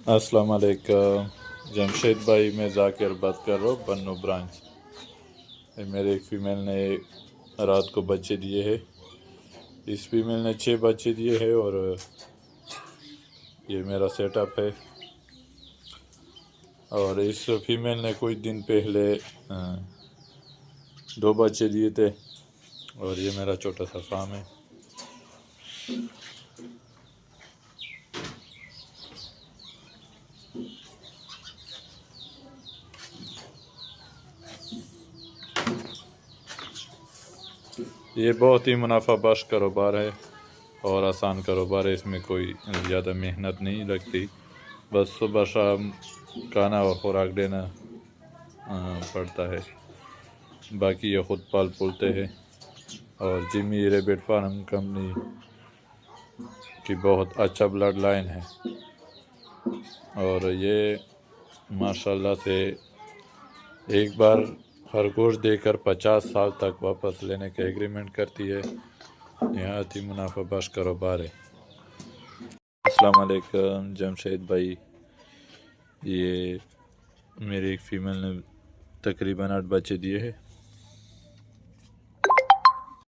अस्सलाम वालेकुम जमशेद भाई, मैं जाकिर बात कर रहा हूँ बन्नू ब्रांच। मेरे एक फ़ीमेल ने रात को बच्चे दिए हैं। इस फीमेल ने 6 बच्चे दिए हैं और ये मेरा सेटअप है। और इस फीमेल ने कुछ दिन पहले 2 बच्चे दिए थे और ये मेरा छोटा सा फार्म है। ये बहुत ही मुनाफा बख्श कारोबार है और आसान कारोबार है। इसमें कोई ज़्यादा मेहनत नहीं लगती, बस सुबह शाम खाना और खुराक देना पड़ता है। बाकी ये ख़ुद पाल पोलते हैं। और जिमी रेबिट फार्म कंपनी की बहुत अच्छा ब्लड लाइन है और ये माशाल्लाह से एक बार खरगोश देकर 50 साल तक वापस लेने का एग्रीमेंट करती है। यहाँ अति मुनाफा बख्श कारोबार है। अस्सलाम वालेकुम जमशेद भाई, ये मेरी एक फ़ीमेल ने तकरीबन 8 बच्चे दिए हैं।